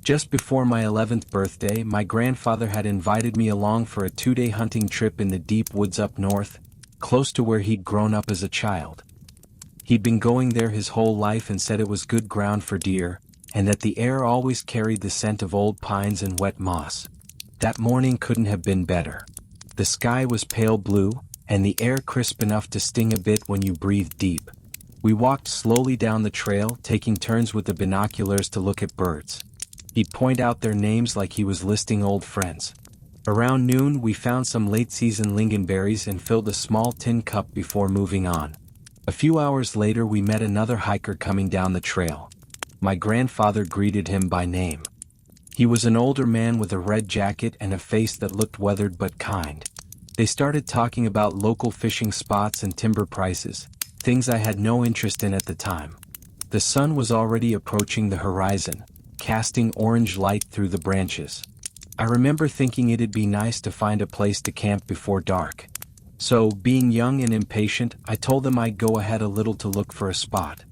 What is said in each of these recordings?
Just before my 11th birthday, my grandfather had invited me along for a 2-day hunting trip in the deep woods up north, close to where he'd grown up as a child. He'd been going there his whole life and said it was good ground for deer, and that the air always carried the scent of old pines and wet moss. That morning couldn't have been better. The sky was pale blue, and the air crisp enough to sting a bit when you breathed deep. We walked slowly down the trail, taking turns with the binoculars to look at birds. He'd point out their names like he was listing old friends. Around noon we found some late-season lingonberries and filled a small tin cup before moving on. A few hours later we met another hiker coming down the trail. My grandfather greeted him by name. He was an older man with a red jacket and a face that looked weathered but kind. They started talking about local fishing spots and timber prices, things I had no interest in at the time. The sun was already approaching the horizon, casting orange light through the branches. I remember thinking it'd be nice to find a place to camp before dark. So, being young and impatient, I told them I'd go ahead a little to look for a spot.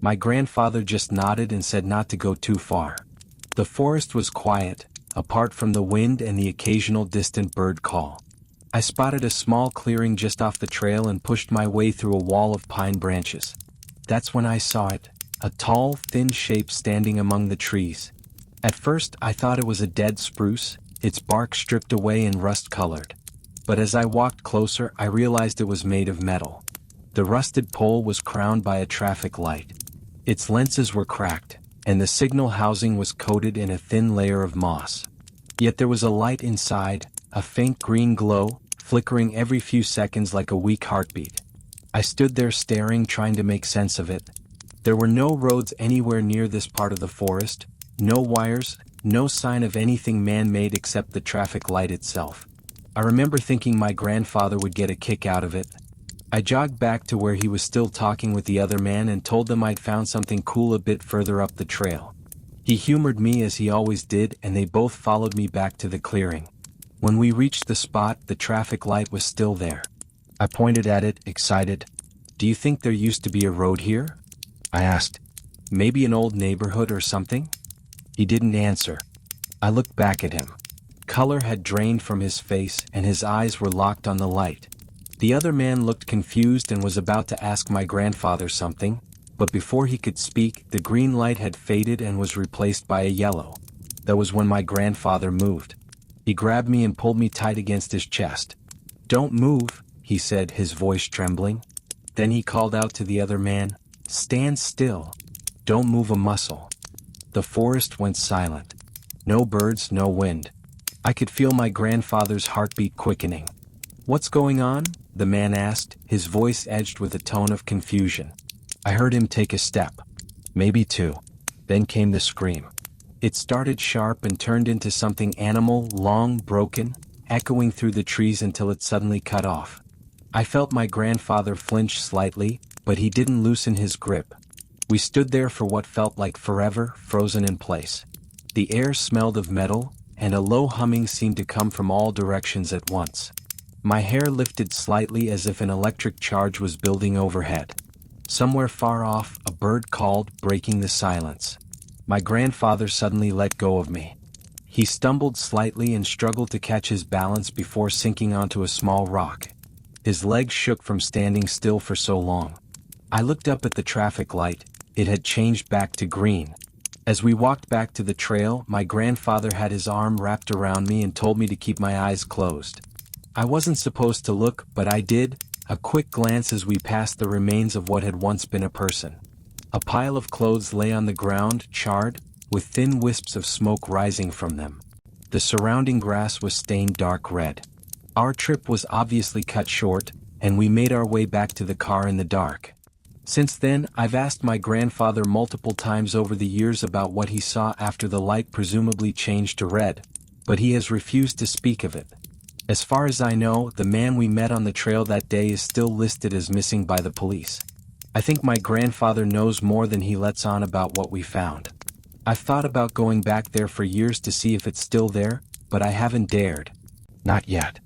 My grandfather just nodded and said not to go too far. The forest was quiet, apart from the wind and the occasional distant bird call. I spotted a small clearing just off the trail and pushed my way through a wall of pine branches. That's when I saw it. A tall, thin shape standing among the trees. At first I thought it was a dead spruce, its bark stripped away and rust-colored. But as I walked closer I realized it was made of metal. The rusted pole was crowned by a traffic light. Its lenses were cracked, and the signal housing was coated in a thin layer of moss. Yet there was a light inside, a faint green glow, flickering every few seconds like a weak heartbeat. I stood there staring, trying to make sense of it. There were no roads anywhere near this part of the forest, no wires, no sign of anything man-made except the traffic light itself. I remember thinking my grandfather would get a kick out of it. I jogged back to where he was still talking with the other man and told them I'd found something cool a bit further up the trail. He humored me as he always did, and they both followed me back to the clearing. When we reached the spot, the traffic light was still there. I pointed at it, excited. "Do you think there used to be a road here?" I asked. "Maybe an old neighborhood or something?" He didn't answer. I looked back at him. Color had drained from his face and his eyes were locked on the light. The other man looked confused and was about to ask my grandfather something, but before he could speak, the green light had faded and was replaced by a yellow. That was when my grandfather moved. He grabbed me and pulled me tight against his chest. "Don't move," he said, his voice trembling. Then he called out to the other man, "Stand still. Don't move a muscle." The forest went silent. No birds, no wind. I could feel my grandfather's heartbeat quickening. "What's going on?" the man asked, his voice edged with a tone of confusion. I heard him take a step. Maybe two. Then came the scream. It started sharp and turned into something animal, long, broken, echoing through the trees until it suddenly cut off. I felt my grandfather flinch slightly, but he didn't loosen his grip. We stood there for what felt like forever, frozen in place. The air smelled of metal, and a low humming seemed to come from all directions at once. My hair lifted slightly as if an electric charge was building overhead. Somewhere far off, a bird called, breaking the silence. My grandfather suddenly let go of me. He stumbled slightly and struggled to catch his balance before sinking onto a small rock. His legs shook from standing still for so long. I looked up at the traffic light. It had changed back to green. As we walked back to the trail, my grandfather had his arm wrapped around me and told me to keep my eyes closed. I wasn't supposed to look, but I did, a quick glance as we passed the remains of what had once been a person. A pile of clothes lay on the ground, charred, with thin wisps of smoke rising from them. The surrounding grass was stained dark red. Our trip was obviously cut short, and we made our way back to the car in the dark. Since then, I've asked my grandfather multiple times over the years about what he saw after the light presumably changed to red, but he has refused to speak of it. As far as I know, the man we met on the trail that day is still listed as missing by the police. I think my grandfather knows more than he lets on about what we found. I've thought about going back there for years to see if it's still there, but I haven't dared. Not yet.